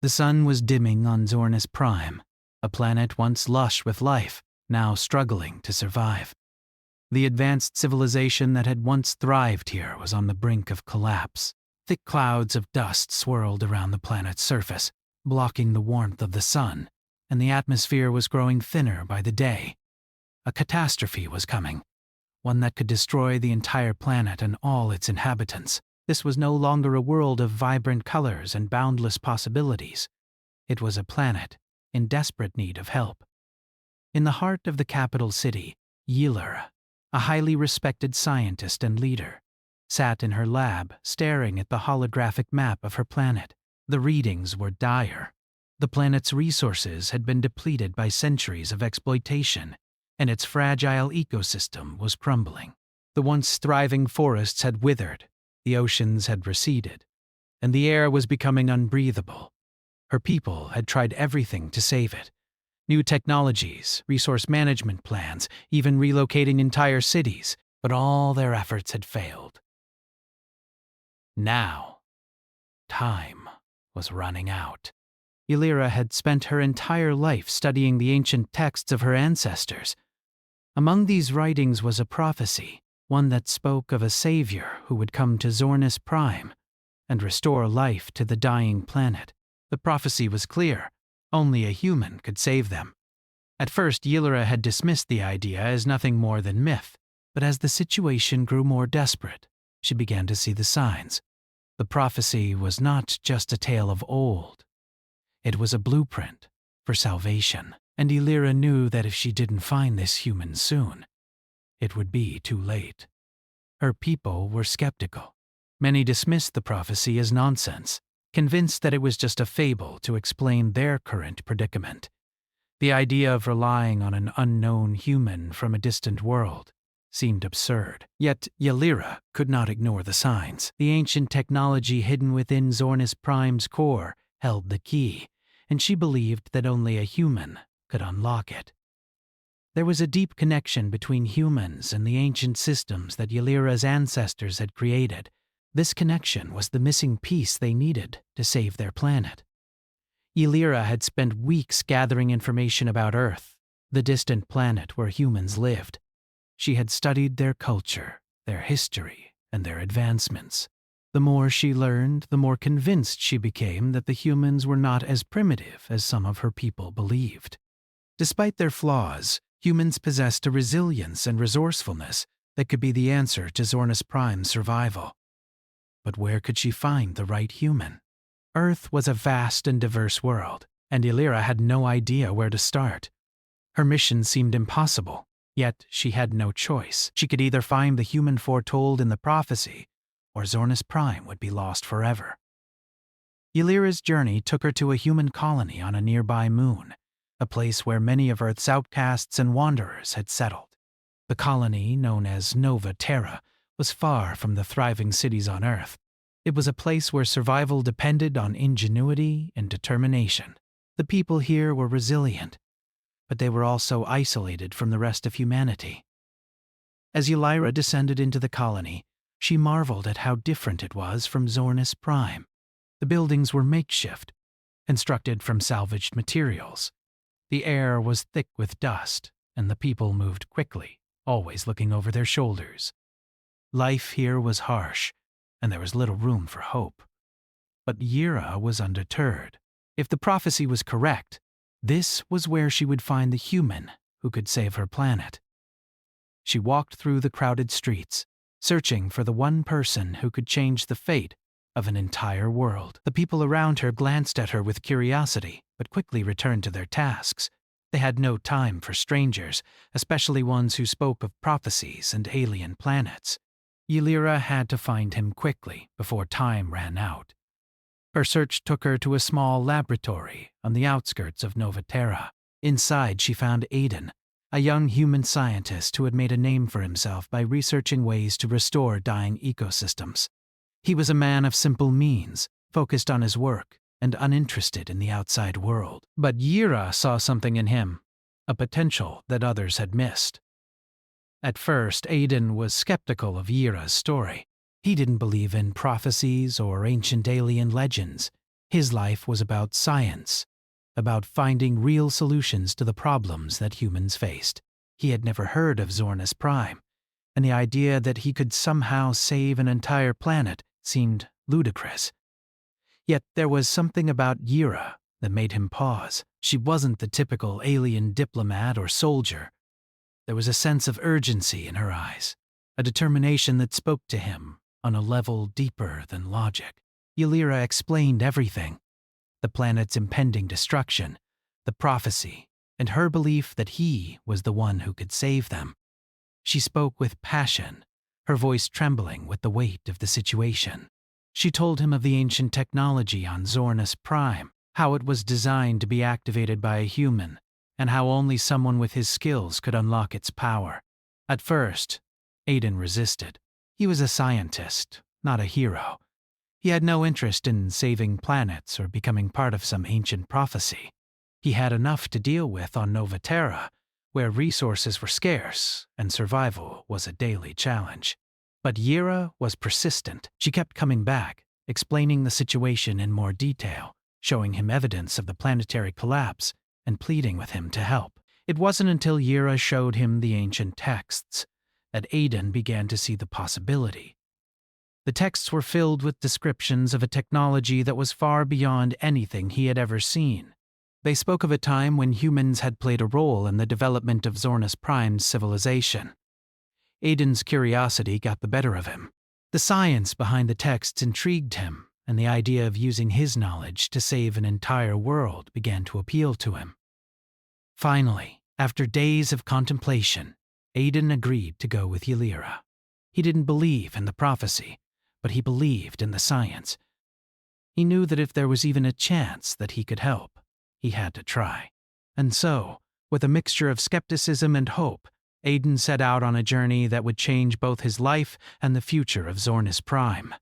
The sun was dimming on Zornus Prime, a planet once lush with life, now struggling to survive. The advanced civilization that had once thrived here was on the brink of collapse. Thick clouds of dust swirled around the planet's surface, blocking the warmth of the sun, and the atmosphere was growing thinner by the day. A catastrophe was coming, one that could destroy the entire planet and all its inhabitants. This was no longer a world of vibrant colors and boundless possibilities. It was a planet in desperate need of help. In the heart of the capital city, Ylera, a highly respected scientist and leader, sat in her lab staring at the holographic map of her planet. The readings were dire. The planet's resources had been depleted by centuries of exploitation, and its fragile ecosystem was crumbling. The once thriving forests had withered, the oceans had receded, and the air was becoming unbreathable. Her people had tried everything to save it. New technologies, resource management plans, even relocating entire cities, but all their efforts had failed. Now, time was running out. Ylera had spent her entire life studying the ancient texts of her ancestors. Among these writings was a prophecy, one that spoke of a savior who would come to Zornus Prime and restore life to the dying planet. The prophecy was clear. Only a human could save them. At first, Ylera had dismissed the idea as nothing more than myth, but as the situation grew more desperate, she began to see the signs. The prophecy was not just a tale of old. It was a blueprint for salvation, and Ylera knew that if she didn't find this human soon, it would be too late. Her people were skeptical. Many dismissed the prophecy as nonsense, convinced that it was just a fable to explain their current predicament. The idea of relying on an unknown human from a distant world seemed absurd. Yet Ylera could not ignore the signs. The ancient technology hidden within Zornus Prime's core held the key, and she believed that only a human could unlock it. There was a deep connection between humans and the ancient systems that Ylera's ancestors had created. This connection was the missing piece they needed to save their planet. Ylera had spent weeks gathering information about Earth, the distant planet where humans lived. She had studied their culture, their history, and their advancements. The more she learned, the more convinced she became that the humans were not as primitive as some of her people believed. Despite their flaws, humans possessed a resilience and resourcefulness that could be the answer to Zornus Prime's survival. But where could she find the right human? Earth was a vast and diverse world, and Ylera had no idea where to start. Her mission seemed impossible, yet she had no choice. She could either find the human foretold in the prophecy, or Zornus Prime would be lost forever. Ylera's journey took her to a human colony on a nearby moon, a place where many of Earth's outcasts and wanderers had settled. The colony, known as Nova Terra, was far from the thriving cities on Earth. It was a place where survival depended on ingenuity and determination. The people here were resilient, but they were also isolated from the rest of humanity. As Ylera descended into the colony, she marveled at how different it was from Zornus Prime. The buildings were makeshift, constructed from salvaged materials. The air was thick with dust, and the people moved quickly, always looking over their shoulders. Life here was harsh, and there was little room for hope. But Ylera was undeterred. If the prophecy was correct, this was where she would find the human who could save her planet. She walked through the crowded streets, searching for the one person who could change the fate of an entire world. The people around her glanced at her with curiosity, but quickly returned to their tasks. They had no time for strangers, especially ones who spoke of prophecies and alien planets. Ylera had to find him quickly before time ran out. Her search took her to a small laboratory on the outskirts of Nova Terra. Inside, she found Aiden, a young human scientist who had made a name for himself by researching ways to restore dying ecosystems. He was a man of simple means, focused on his work, and uninterested in the outside world. But Ylera saw something in him, a potential that others had missed. At first, Aiden was skeptical of Ylera's story. He didn't believe in prophecies or ancient alien legends. His life was about science, about finding real solutions to the problems that humans faced. He had never heard of Zornus Prime, and the idea that he could somehow save an entire planet seemed ludicrous. Yet there was something about Yira that made him pause. She wasn't the typical alien diplomat or soldier. There was a sense of urgency in her eyes, a determination that spoke to him on a level deeper than logic. Ylira explained everything: the planet's impending destruction, the prophecy, and her belief that he was the one who could save them. She spoke with passion, her voice trembling with the weight of the situation. She told him of the ancient technology on Zornus Prime, how it was designed to be activated by a human, and how only someone with his skills could unlock its power. At first, Aiden resisted. He was a scientist, not a hero. He had no interest in saving planets or becoming part of some ancient prophecy. He had enough to deal with on Nova Terra, where resources were scarce and survival was a daily challenge. But Yira was persistent. She kept coming back, explaining the situation in more detail, showing him evidence of the planetary collapse, and pleading with him to help. It wasn't until Yira showed him the ancient texts that Aiden began to see the possibility. The texts were filled with descriptions of a technology that was far beyond anything he had ever seen. They spoke of a time when humans had played a role in the development of Zornus Prime's civilization. Aiden's curiosity got the better of him. The science behind the texts intrigued him, and the idea of using his knowledge to save an entire world began to appeal to him. Finally, after days of contemplation, Aiden agreed to go with Ylira. He didn't believe in the prophecy, but he believed in the science. He knew that if there was even a chance that he could help, he had to try. And so, with a mixture of skepticism and hope, Aiden set out on a journey that would change both his life and the future of Zornus Prime.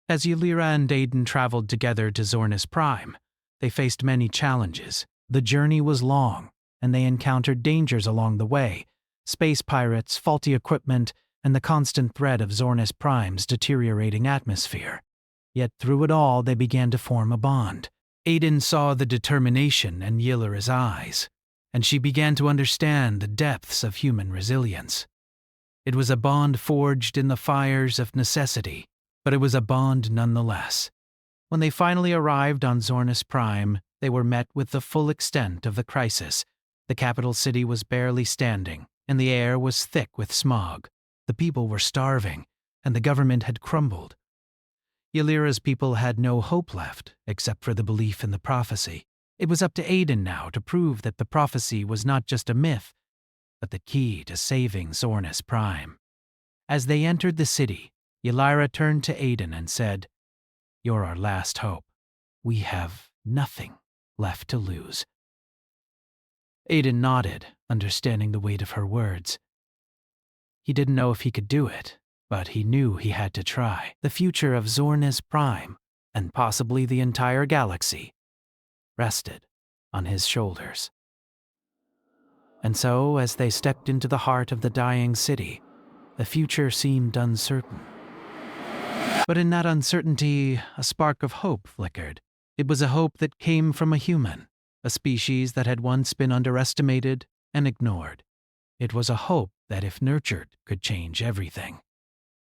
As Ylira and Aiden traveled together to Zornus Prime, they faced many challenges. The journey was long, and they encountered dangers along the way: space pirates, faulty equipment, and the constant threat of Zornus Prime's deteriorating atmosphere. Yet through it all they began to form a bond. Aiden saw the determination in Ylira's eyes, and she began to understand the depths of human resilience. It was a bond forged in the fires of necessity, but it was a bond nonetheless. When they finally arrived on Zornus Prime, they were met with the full extent of the crisis. The capital city was barely standing, and the air was thick with smog. The people were starving, and the government had crumbled. Ylira's people had no hope left, except for the belief in the prophecy. It was up to Aiden now to prove that the prophecy was not just a myth, but the key to saving Zornus Prime. As they entered the city, Ylira turned to Aiden and said, "You're our last hope. We have nothing left to lose." Aiden nodded, understanding the weight of her words. He didn't know if he could do it, but he knew he had to try. The future of Zornus Prime, and possibly the entire galaxy, rested on his shoulders. And so, as they stepped into the heart of the dying city, the future seemed uncertain. But in that uncertainty, a spark of hope flickered. It was a hope that came from a human, a species that had once been underestimated and ignored. It was a hope that, if nurtured, could change everything.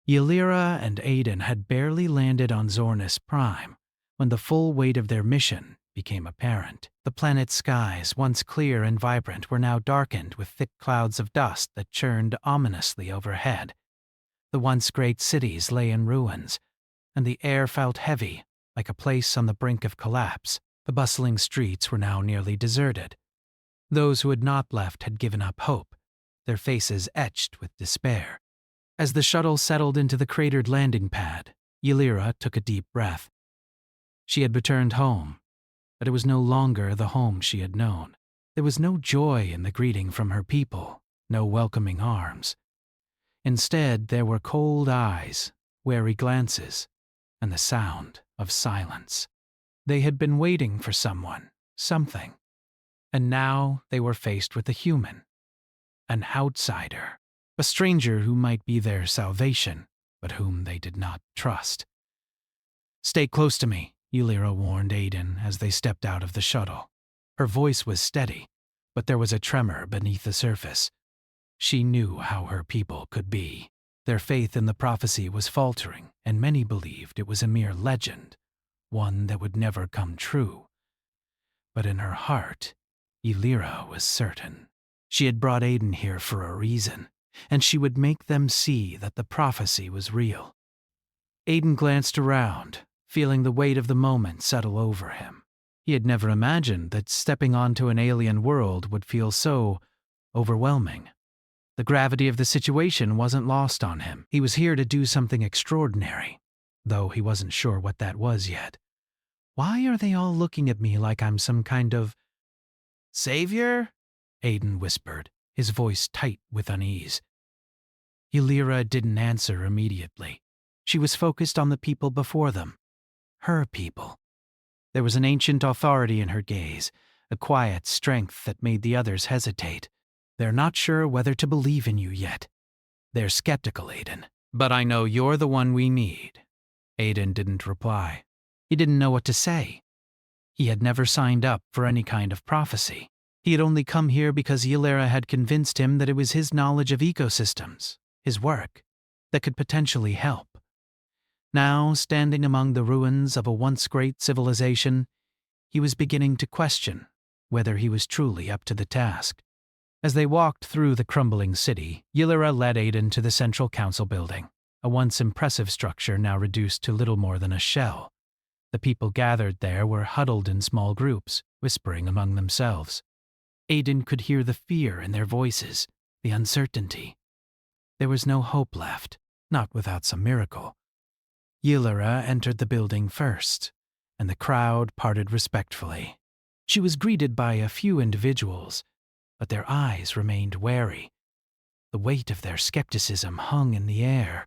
Ylira and Aiden had barely landed on Zornus Prime when the full weight of their mission became apparent. The planet's skies, once clear and vibrant, were now darkened with thick clouds of dust that churned ominously overhead. The once great cities lay in ruins, and the air felt heavy, like a place on the brink of collapse. The bustling streets were now nearly deserted. Those who had not left had given up hope, their faces etched with despair. As the shuttle settled into the cratered landing pad, Ylira took a deep breath. She had returned home, but it was no longer the home she had known. There was no joy in the greeting from her people, no welcoming arms. Instead, there were cold eyes, wary glances, and the sound of silence. They had been waiting for someone, something, and now they were faced with a human, an outsider, a stranger who might be their salvation, but whom they did not trust. "Stay close to me," Ylira warned Aiden as they stepped out of the shuttle. Her voice was steady, but there was a tremor beneath the surface. She knew how her people could be. Their faith in the prophecy was faltering, and many believed it was a mere legend, one that would never come true. But in her heart, Ylira was certain. She had brought Aiden here for a reason, and she would make them see that the prophecy was real. Aiden glanced around, feeling the weight of the moment settle over him. He had never imagined that stepping onto an alien world would feel so overwhelming. The gravity of the situation wasn't lost on him. He was here to do something extraordinary, though he wasn't sure what that was yet. Why are they all looking at me like I'm some kind of savior? Aiden whispered, his voice tight with unease. Ylira didn't answer immediately. She was focused on the people before them. Her people. There was an ancient authority in her gaze, a quiet strength that made the others hesitate. They're not sure whether to believe in you yet. They're skeptical, Aiden. But I know you're the one we need. Aiden didn't reply. He didn't know what to say. He had never signed up for any kind of prophecy. He had only come here because Ylira had convinced him that it was his knowledge of ecosystems, his work, that could potentially help. Now, standing among the ruins of a once great civilization, he was beginning to question whether he was truly up to the task. As they walked through the crumbling city, Ylira led Aiden to the Central Council building, a once impressive structure now reduced to little more than a shell. The people gathered there were huddled in small groups, whispering among themselves. Aiden could hear the fear in their voices, the uncertainty. There was no hope left, not without some miracle. Ylira entered the building first, and the crowd parted respectfully. She was greeted by a few individuals, but their eyes remained wary. The weight of their skepticism hung in the air.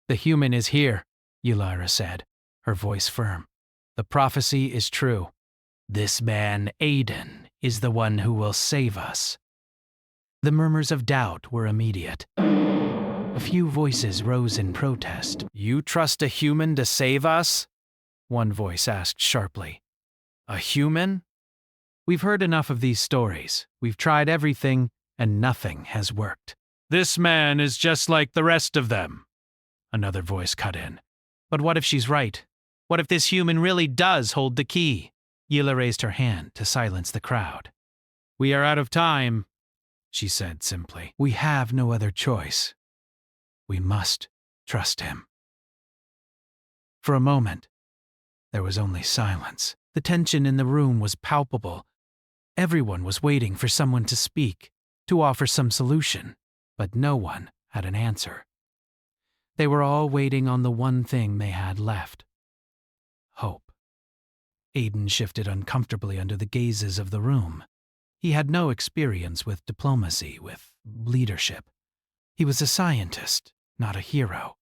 "The human is here," Ylira said, her voice firm. "The prophecy is true. This man, Aiden, is the one who will save us." The murmurs of doubt were immediate. A few voices rose in protest. "You trust a human to save us?" one voice asked sharply. "A human? We've heard enough of these stories. We've tried everything, and nothing has worked." "This man is just like the rest of them," another voice cut in. "But what if she's right? What if this human really does hold the key?" Ylira raised her hand to silence the crowd. "We are out of time," she said simply. "We have no other choice. We must trust him." For a moment, there was only silence. The tension in the room was palpable. Everyone was waiting for someone to speak, to offer some solution, but no one had an answer. They were all waiting on the one thing they had left: hope. Aiden shifted uncomfortably under the gazes of the room. He had no experience with diplomacy, with leadership. He was a scientist, not a hero.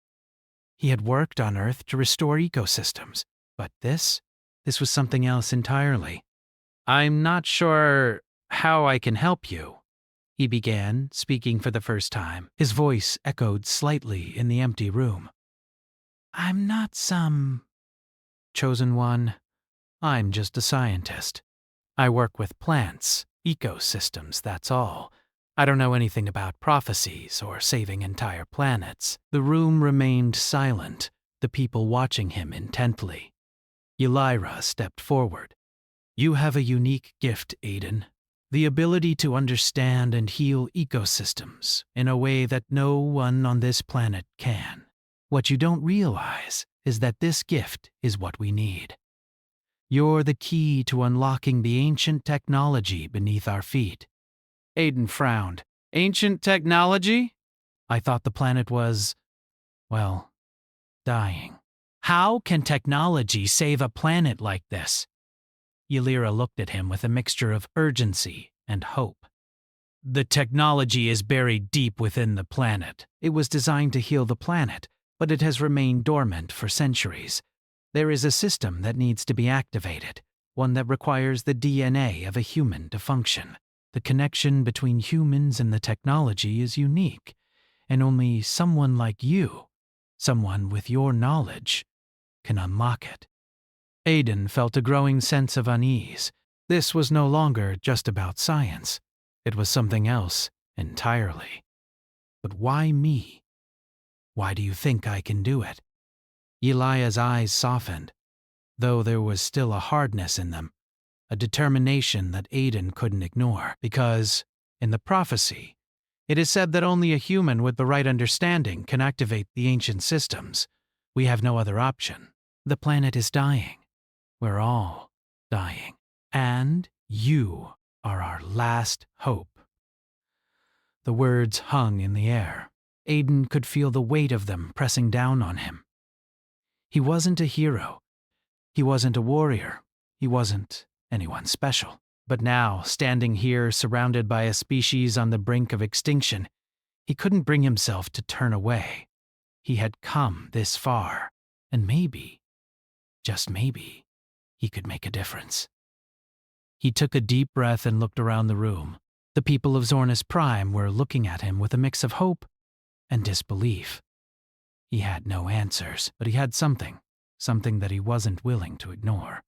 He had worked on Earth to restore ecosystems, but this was something else entirely. "I'm not sure how I can help you," he began, speaking for the first time. His voice echoed slightly in the empty room. "I'm not some chosen one. I'm just a scientist. I work with plants, ecosystems, that's all. I don't know anything about prophecies or saving entire planets." The room remained silent, the people watching him intently. Ylira stepped forward. "You have a unique gift, Aiden. The ability to understand and heal ecosystems in a way that no one on this planet can. What you don't realize is that this gift is what we need. You're the key to unlocking the ancient technology beneath our feet." Aiden frowned. "Ancient technology? I thought the planet was, well, dying. How can technology save a planet like this?" Ylira looked at him with a mixture of urgency and hope. "The technology is buried deep within the planet. It was designed to heal the planet, but it has remained dormant for centuries. There is a system that needs to be activated, one that requires the DNA of a human to function. The connection between humans and the technology is unique, and only someone like you, someone with your knowledge, can unlock it." Aiden felt a growing sense of unease. This was no longer just about science. It was something else entirely. But why me? Why do you think I can do it? Elia's eyes softened, though there was still a hardness in them, a determination that Aiden couldn't ignore, because, in the prophecy, it is said that only a human with the right understanding can activate the ancient systems. We have no other option. The planet is dying. We're all dying. And you are our last hope. The words hung in the air. Aiden could feel the weight of them pressing down on him. He wasn't a hero. He wasn't a warrior. He wasn't anyone special. But now, standing here surrounded by a species on the brink of extinction, he couldn't bring himself to turn away. He had come this far, and maybe, just maybe, he could make a difference. He took a deep breath and looked around the room. The people of Zornus Prime were looking at him with a mix of hope and disbelief. He had no answers, but he had something that he wasn't willing to ignore.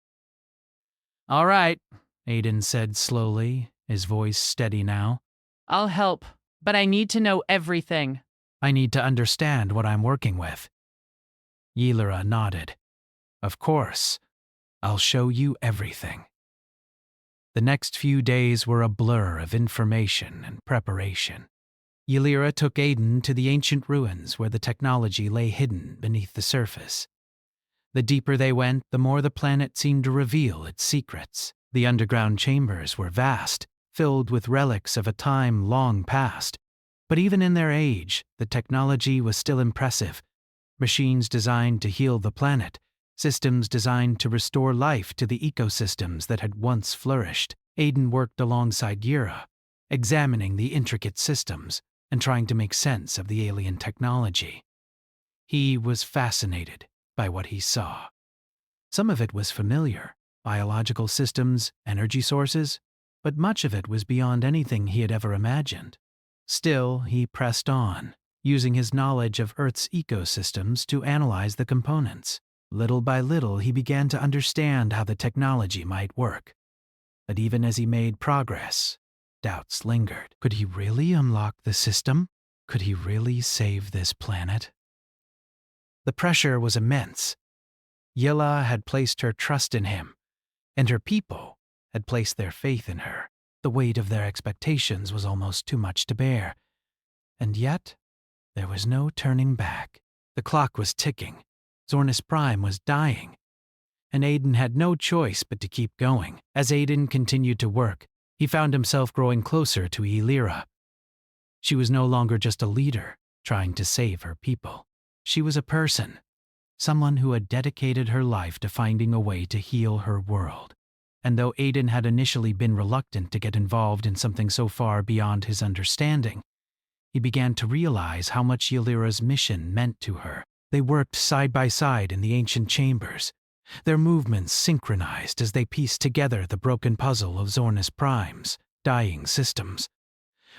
"All right," Aiden said slowly, his voice steady now. "I'll help, but I need to know everything." "I need to understand what I'm working with." Ylera nodded. "Of course. I'll show you everything." The next few days were a blur of information and preparation. Ylera took Aiden to the ancient ruins where the technology lay hidden beneath the surface. The deeper they went, the more the planet seemed to reveal its secrets. The underground chambers were vast, filled with relics of a time long past. But even in their age, the technology was still impressive. Machines designed to heal the planet, systems designed to restore life to the ecosystems that had once flourished. Aiden worked alongside Ylera, examining the intricate systems and trying to make sense of the alien technology. He was fascinated by what he saw. Some of it was familiar, biological systems, energy sources, but much of it was beyond anything he had ever imagined. Still, he pressed on, using his knowledge of Earth's ecosystems to analyze the components. Little by little, he began to understand how the technology might work. But even as he made progress, doubts lingered. Could he really unlock the system? Could he really save this planet? The pressure was immense. Ylera had placed her trust in him, and her people had placed their faith in her. The weight of their expectations was almost too much to bear. And yet, there was no turning back. The clock was ticking. Zornus Prime was dying. And Aiden had no choice but to keep going. As Aiden continued to work, he found himself growing closer to Ylera. She was no longer just a leader trying to save her people. She was a person, someone who had dedicated her life to finding a way to heal her world. And though Aiden had initially been reluctant to get involved in something so far beyond his understanding, he began to realize how much Ylera's mission meant to her. They worked side by side in the ancient chambers, their movements synchronized as they pieced together the broken puzzle of Zornus Prime's dying systems.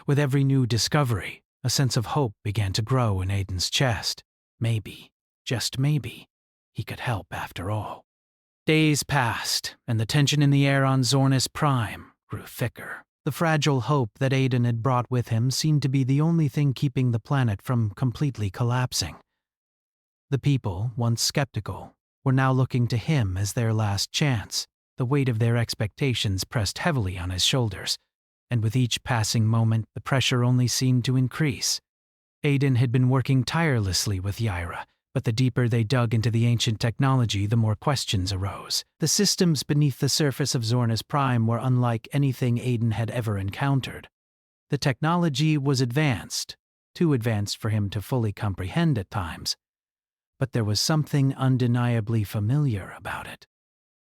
With every new discovery, a sense of hope began to grow in Aiden's chest. Maybe, just maybe, he could help after all. Days passed, and the tension in the air on Zornus Prime grew thicker. The fragile hope that Aiden had brought with him seemed to be the only thing keeping the planet from completely collapsing. The people, once skeptical, were now looking to him as their last chance. The weight of their expectations pressed heavily on his shoulders, and with each passing moment, the pressure only seemed to increase. Aiden had been working tirelessly with Ylera, but the deeper they dug into the ancient technology, the more questions arose. The systems beneath the surface of Zornus Prime were unlike anything Aiden had ever encountered. The technology was advanced, too advanced for him to fully comprehend at times. But there was something undeniably familiar about it.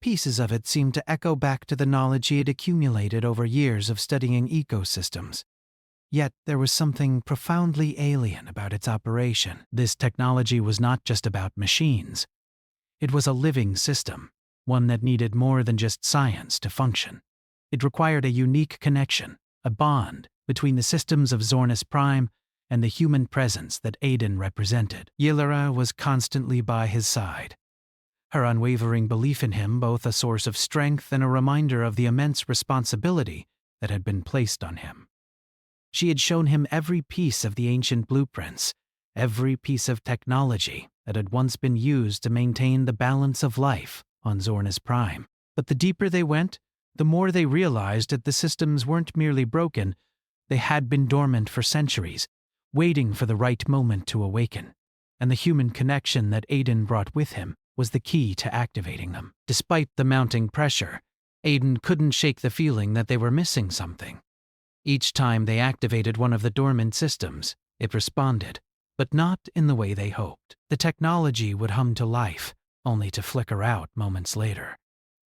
Pieces of it seemed to echo back to the knowledge he had accumulated over years of studying ecosystems. Yet there was something profoundly alien about its operation. This technology was not just about machines. It was a living system, one that needed more than just science to function. It required a unique connection, a bond between the systems of Zornus Prime and the human presence that Aiden represented. Ylera was constantly by his side, her unwavering belief in him both a source of strength and a reminder of the immense responsibility that had been placed on him. She had shown him every piece of the ancient blueprints, every piece of technology that had once been used to maintain the balance of life on Zornus Prime. But the deeper they went, the more they realized that the systems weren't merely broken, they had been dormant for centuries, waiting for the right moment to awaken. And the human connection that Aiden brought with him was the key to activating them. Despite the mounting pressure, Aiden couldn't shake the feeling that they were missing something. Each time they activated one of the dormant systems, it responded, but not in the way they hoped. The technology would hum to life, only to flicker out moments later.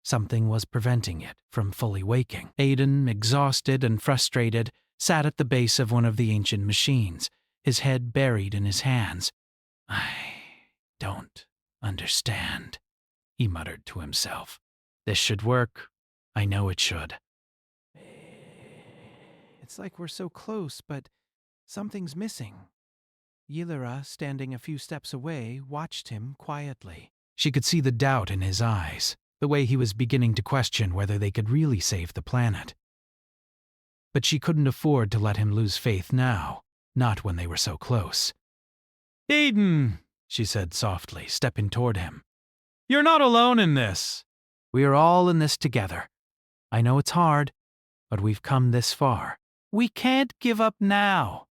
Something was preventing it from fully waking. Aiden, exhausted and frustrated, sat at the base of one of the ancient machines, his head buried in his hands. "I don't understand," he muttered to himself. "This should work. I know it should." "It's like we're so close, but something's missing." Ylera, standing a few steps away, watched him quietly. She could see the doubt in his eyes, the way he was beginning to question whether they could really save the planet. But she couldn't afford to let him lose faith now, not when they were so close. "Aiden," she said softly, stepping toward him. "You're not alone in this. We are all in this together. I know it's hard, but we've come this far. We can't give up now."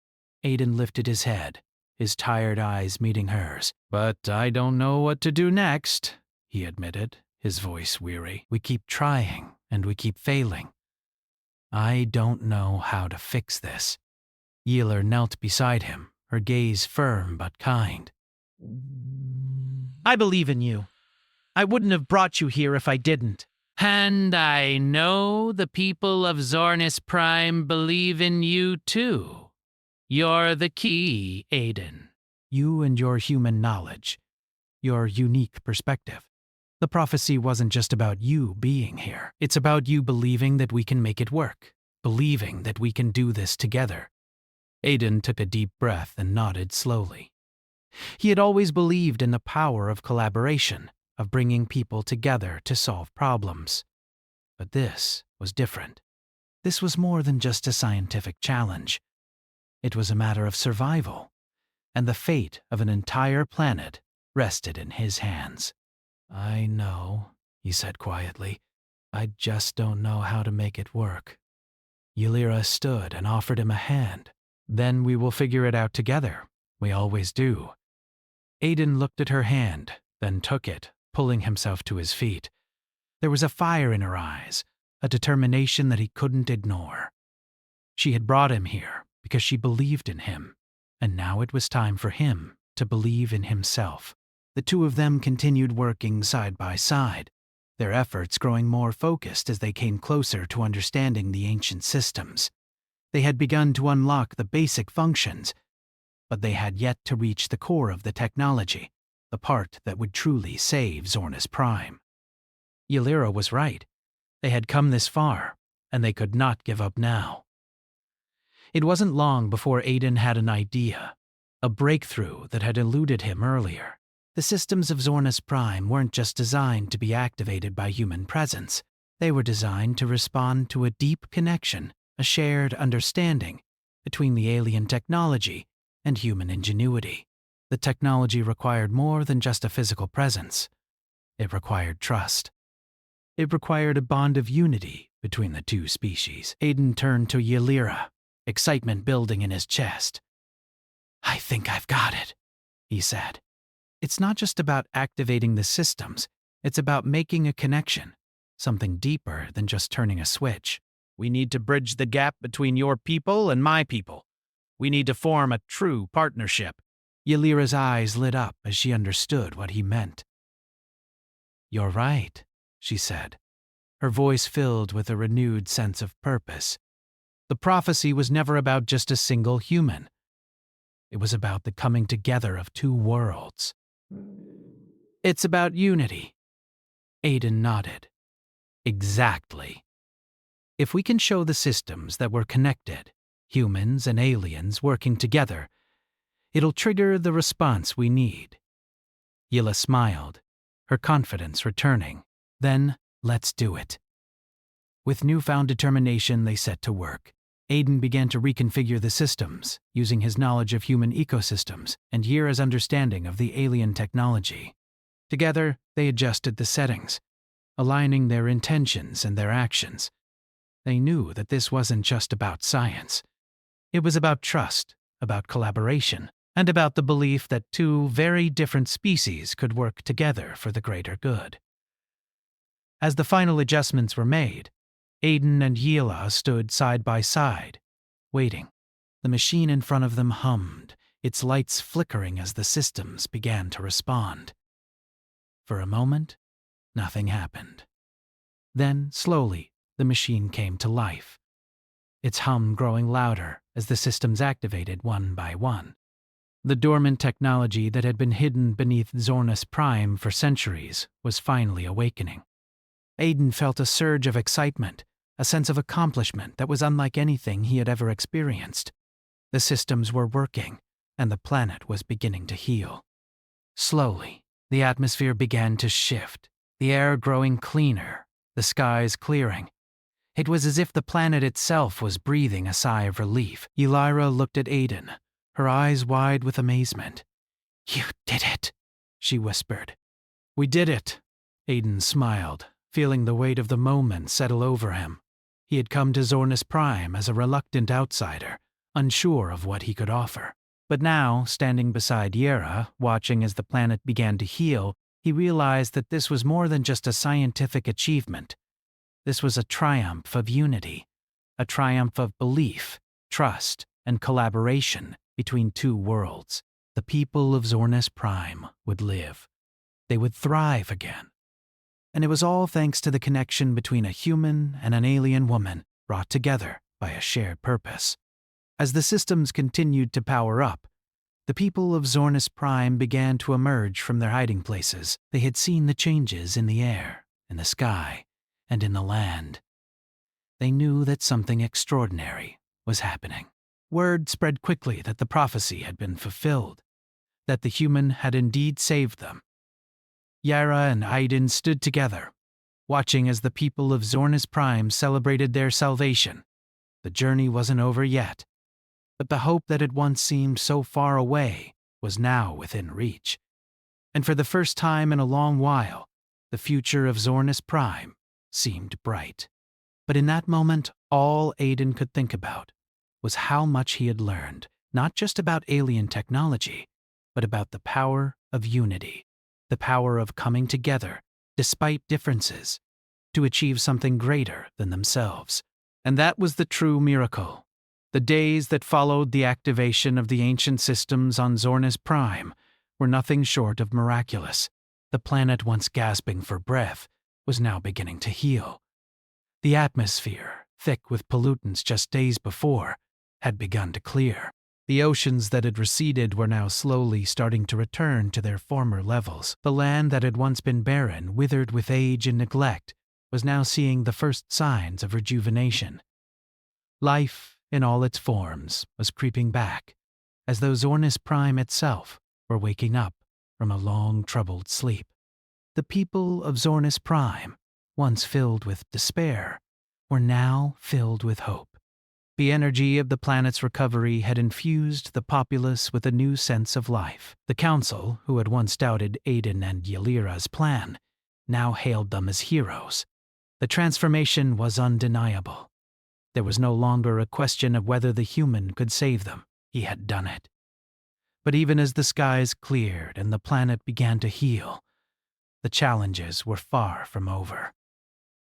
Aiden lifted his head, his tired eyes meeting hers. "But I don't know what to do next," he admitted, his voice weary. "We keep trying, and we keep failing. I don't know how to fix this." Ylera knelt beside him, her gaze firm but kind. I believe in you. I wouldn't have brought you here if I didn't. And I know the people of Zornus Prime believe in you too. You're the key, Aiden. You and your human knowledge, your unique perspective. The prophecy wasn't just about you being here. It's about you believing that we can make it work, believing that we can do this together. Aiden took a deep breath and nodded slowly. He had always believed in the power of collaboration, of bringing people together to solve problems. But this was different. This was more than just a scientific challenge. It was a matter of survival, and the fate of an entire planet rested in his hands. "I know," he said quietly. "I just don't know how to make it work." Ylera stood and offered him a hand. "Then we will figure it out together. We always do." Aiden looked at her hand, then took it, pulling himself to his feet. There was a fire in her eyes, a determination that he couldn't ignore. She had brought him here because she believed in him, and now it was time for him to believe in himself. The two of them continued working side by side, their efforts growing more focused as they came closer to understanding the ancient systems. They had begun to unlock the basic functions, but they had yet to reach the core of the technology, the part that would truly save Zornus Prime. Ylera was right. They had come this far, and they could not give up now. It wasn't long before Aiden had an idea, a breakthrough that had eluded him earlier. The systems of Zornus Prime weren't just designed to be activated by human presence. They were designed to respond to a deep connection, a shared understanding between the alien technology and human ingenuity. The technology required more than just a physical presence. It required trust. It required a bond of unity between the two species. Aiden turned to Ylera, excitement building in his chest. "I think I've got it," he said. "It's not just about activating the systems. It's about making a connection, something deeper than just turning a switch. We need to bridge the gap between your people and my people. We need to form a true partnership." Ylera's eyes lit up as she understood what he meant. "You're right," she said, her voice filled with a renewed sense of purpose. The prophecy was never about just a single human. It was about the coming together of two worlds. "It's about unity." Aiden nodded. "Exactly. If we can show the systems that we're connected, humans and aliens working together, it'll trigger the response we need." Ylera smiled, her confidence returning. Then, let's do it. With newfound determination, they set to work. Aiden began to reconfigure the systems, using his knowledge of human ecosystems and Yira's understanding of the alien technology. Together, they adjusted the settings, aligning their intentions and their actions. They knew that this wasn't just about science. It was about trust, about collaboration, and about the belief that two very different species could work together for the greater good. As the final adjustments were made, Aiden and Yila stood side by side, waiting. The machine in front of them hummed, its lights flickering as the systems began to respond. For a moment, nothing happened. Then, slowly, the machine came to life, its hum growing louder as the systems activated one by one. The dormant technology that had been hidden beneath Zornus Prime for centuries was finally awakening. Aiden felt a surge of excitement, a sense of accomplishment that was unlike anything he had ever experienced. The systems were working, and the planet was beginning to heal. Slowly, the atmosphere began to shift, the air growing cleaner, the skies clearing. It was as if the planet itself was breathing a sigh of relief. Elira looked at Aiden, her eyes wide with amazement. "You did it," she whispered. "We did it," Aiden smiled, feeling the weight of the moment settle over him. He had come to Zornus Prime as a reluctant outsider, unsure of what he could offer. But now, standing beside Yera, watching as the planet began to heal, he realized that this was more than just a scientific achievement. This was a triumph of unity, a triumph of belief, trust, and collaboration between two worlds. The people of Zornus Prime would live. They would thrive again. And it was all thanks to the connection between a human and an alien woman brought together by a shared purpose. As the systems continued to power up, the people of Zornus Prime began to emerge from their hiding places. They had seen the changes in the air, in the sky, and in the land. They knew that something extraordinary was happening. Word spread quickly that the prophecy had been fulfilled, that the human had indeed saved them. Yara and Aiden stood together, watching as the people of Zornus Prime celebrated their salvation. The journey wasn't over yet, but the hope that had once seemed so far away was now within reach. And for the first time in a long while, the future of Zornus Prime seemed bright. But in that moment, all Aiden could think about was how much he had learned, not just about alien technology, but about the power of unity. The power of coming together, despite differences, to achieve something greater than themselves. And that was the true miracle. The days that followed the activation of the ancient systems on Zornus Prime were nothing short of miraculous. The planet, once gasping for breath, was now beginning to heal. The atmosphere, thick with pollutants just days before, had begun to clear. The oceans that had receded were now slowly starting to return to their former levels. The land that had once been barren, withered with age and neglect, was now seeing the first signs of rejuvenation. Life, in all its forms, was creeping back, as though Zornus Prime itself were waking up from a long, troubled sleep. The people of Zornus Prime, once filled with despair, were now filled with hope. The energy of the planet's recovery had infused the populace with a new sense of life. The council, who had once doubted Aiden and Yelira's plan, now hailed them as heroes. The transformation was undeniable. There was no longer a question of whether the human could save them. He had done it. But even as the skies cleared and the planet began to heal, the challenges were far from over.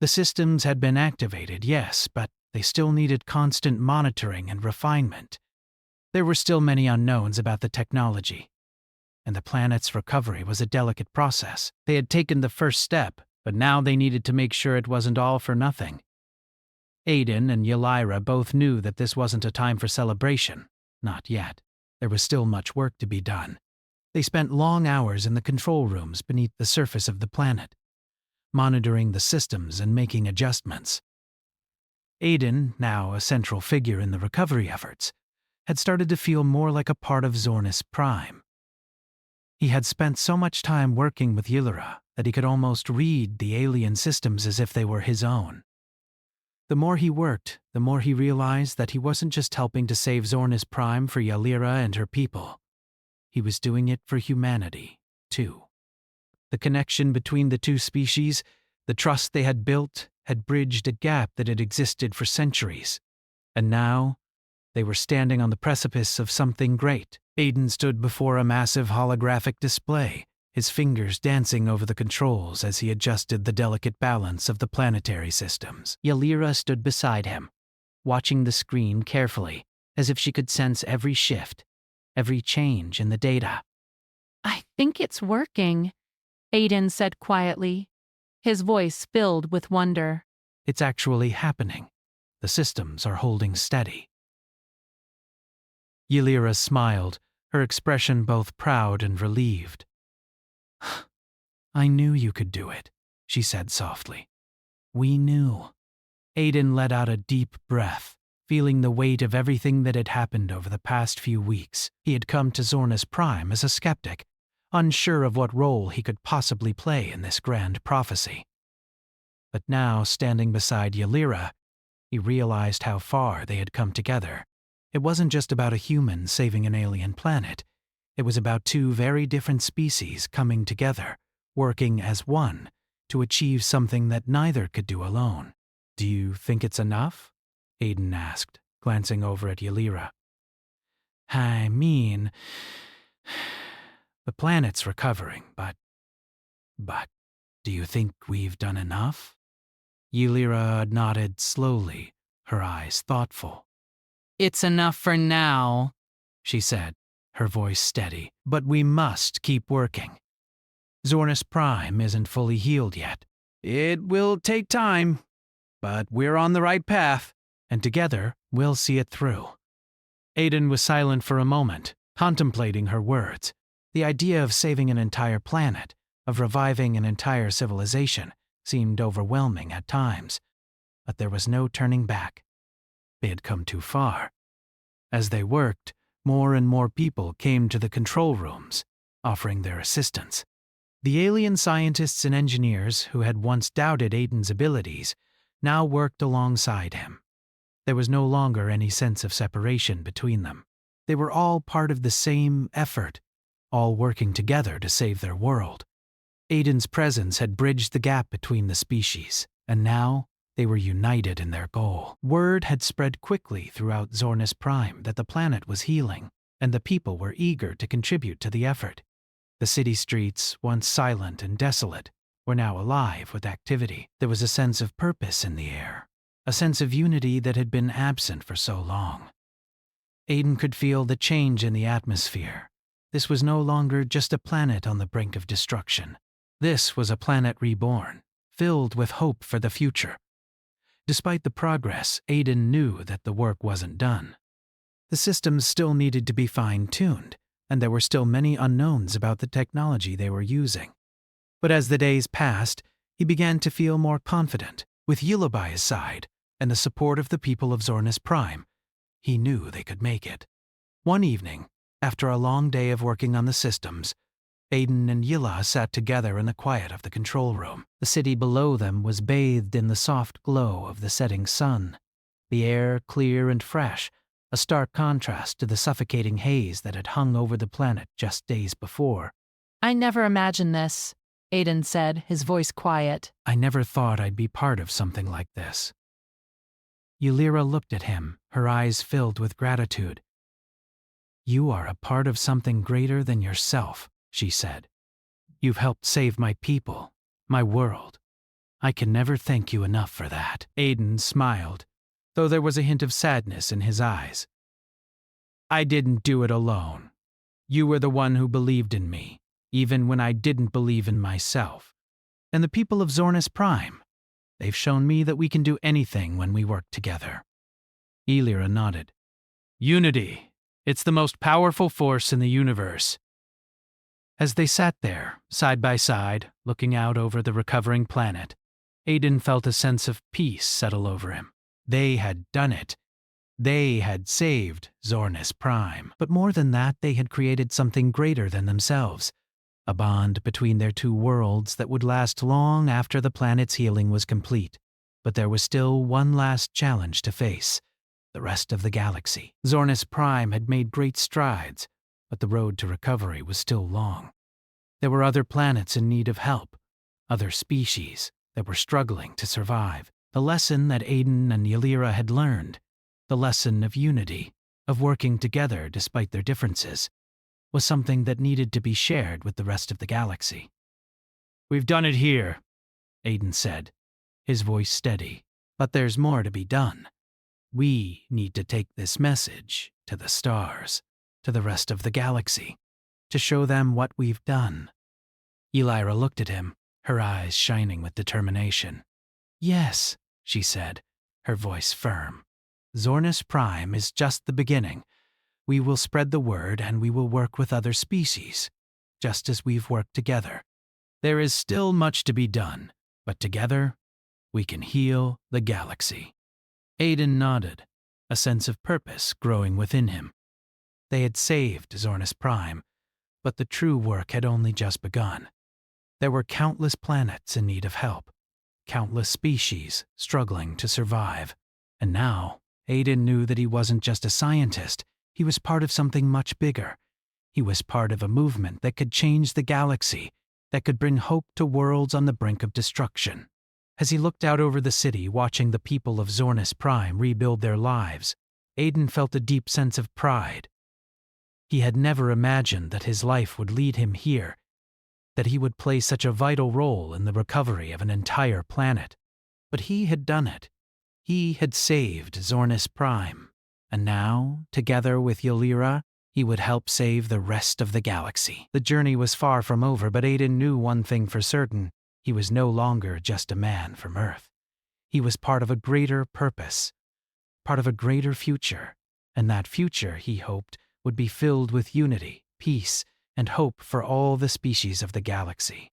The systems had been activated, yes, but they still needed constant monitoring and refinement. There were still many unknowns about the technology, and the planet's recovery was a delicate process. They had taken the first step, but now they needed to make sure it wasn't all for nothing. Aiden and Yelira both knew that this wasn't a time for celebration. Not yet. There was still much work to be done. They spent long hours in the control rooms beneath the surface of the planet, monitoring the systems and making adjustments. Aiden, now a central figure in the recovery efforts, had started to feel more like a part of Zornus Prime. He had spent so much time working with Yelira that he could almost read the alien systems as if they were his own. The more he worked, the more he realized that he wasn't just helping to save Zornis Prime for Ylira and her people. He was doing it for humanity, too. The connection between the two species, the trust they had built, had bridged a gap that had existed for centuries. And now, they were standing on the precipice of something great. Aiden stood before a massive holographic display, his fingers dancing over the controls as he adjusted the delicate balance of the planetary systems. Ylira stood beside him, watching the screen carefully, as if she could sense every shift, every change in the data. "I think it's working," Aiden said quietly, his voice filled with wonder. It's actually happening. The systems are holding steady. Ylira smiled, her expression both proud and relieved. "I knew you could do it," she said softly. "We knew." Aiden let out a deep breath, feeling the weight of everything that had happened over the past few weeks. He had come to Zornis Prime as a skeptic, unsure of what role he could possibly play in this grand prophecy. But now, standing beside Ylira, he realized how far they had come together. It wasn't just about a human saving an alien planet. It was about two very different species coming together, working as one, to achieve something that neither could do alone. "Do you think it's enough?" Aiden asked, glancing over at Ylira. "I mean, the planet's recovering, but do you think we've done enough?" Ylira nodded slowly, her eyes thoughtful. It's enough for now, she said, her voice steady, "but we must keep working. Zornis Prime isn't fully healed yet. It will take time, but we're on the right path, and together we'll see it through." Aiden was silent for a moment, contemplating her words. The idea of saving an entire planet, of reviving an entire civilization, seemed overwhelming at times, but there was no turning back. They had come too far. As they worked, more and more people came to the control rooms, offering their assistance. The alien scientists and engineers who had once doubted Aiden's abilities now worked alongside him. There was no longer any sense of separation between them. They were all part of the same effort, all working together to save their world. Aiden's presence had bridged the gap between the species, and now they were united in their goal. Word had spread quickly throughout Zornis Prime that the planet was healing, and the people were eager to contribute to the effort. The city streets, once silent and desolate, were now alive with activity. There was a sense of purpose in the air, a sense of unity that had been absent for so long. Aiden could feel the change in the atmosphere. This was no longer just a planet on the brink of destruction. This was a planet reborn, filled with hope for the future. Despite the progress, Aiden knew that the work wasn't done. The systems still needed to be fine-tuned, and there were still many unknowns about the technology they were using. But as the days passed, he began to feel more confident. With Ylira by his side, and the support of the people of Zornis Prime, he knew they could make it. One evening, after a long day of working on the systems, Aiden and Ylira sat together in the quiet of the control room. The city below them was bathed in the soft glow of the setting sun, the air clear and fresh, a stark contrast to the suffocating haze that had hung over the planet just days before. "I never imagined this," Aiden said, his voice quiet. "I never thought I'd be part of something like this." Ylira looked at him, her eyes filled with gratitude. "You are a part of something greater than yourself," she said. "You've helped save my people, my world. I can never thank you enough for that." Aiden smiled, though there was a hint of sadness in his eyes. "I didn't do it alone. You were the one who believed in me, even when I didn't believe in myself. And the people of Zornis Prime, they've shown me that we can do anything when we work together." Ylira nodded. "Unity. It's the most powerful force in the universe." As they sat there, side by side, looking out over the recovering planet, Aiden felt a sense of peace settle over him. They had done it. They had saved Zornis Prime. But more than that, they had created something greater than themselves, a bond between their two worlds that would last long after the planet's healing was complete. But there was still one last challenge to face: the rest of the galaxy. Zornis Prime had made great strides, but the road to recovery was still long. There were other planets in need of help, other species that were struggling to survive. The lesson that Aiden and Ylira had learned, the lesson of unity, of working together despite their differences, was something that needed to be shared with the rest of the galaxy. "We've done it here," Aiden said, his voice steady. "But there's more to be done. We need to take this message to the stars, to the rest of the galaxy, to show them what we've done." Ylira looked at him, her eyes shining with determination. "Yes," she said, her voice firm. "Zornis Prime is just the beginning. We will spread the word and we will work with other species, just as we've worked together. There is still much to be done, but together we can heal the galaxy." Aiden nodded, a sense of purpose growing within him. They had saved Zornis Prime, but the true work had only just begun. There were countless planets in need of help, countless species struggling to survive. And now, Aiden knew that he wasn't just a scientist, he was part of something much bigger. He was part of a movement that could change the galaxy, that could bring hope to worlds on the brink of destruction. As he looked out over the city, watching the people of Zornis Prime rebuild their lives, Aiden felt a deep sense of pride. He had never imagined that his life would lead him here, that he would play such a vital role in the recovery of an entire planet. But he had done it. He had saved Zornis Prime. And now, together with Ylira, he would help save the rest of the galaxy. The journey was far from over, but Aiden knew one thing for certain: he was no longer just a man from Earth. He was part of a greater purpose, part of a greater future, and that future, he hoped, would be filled with unity, peace, and hope for all the species of the galaxy.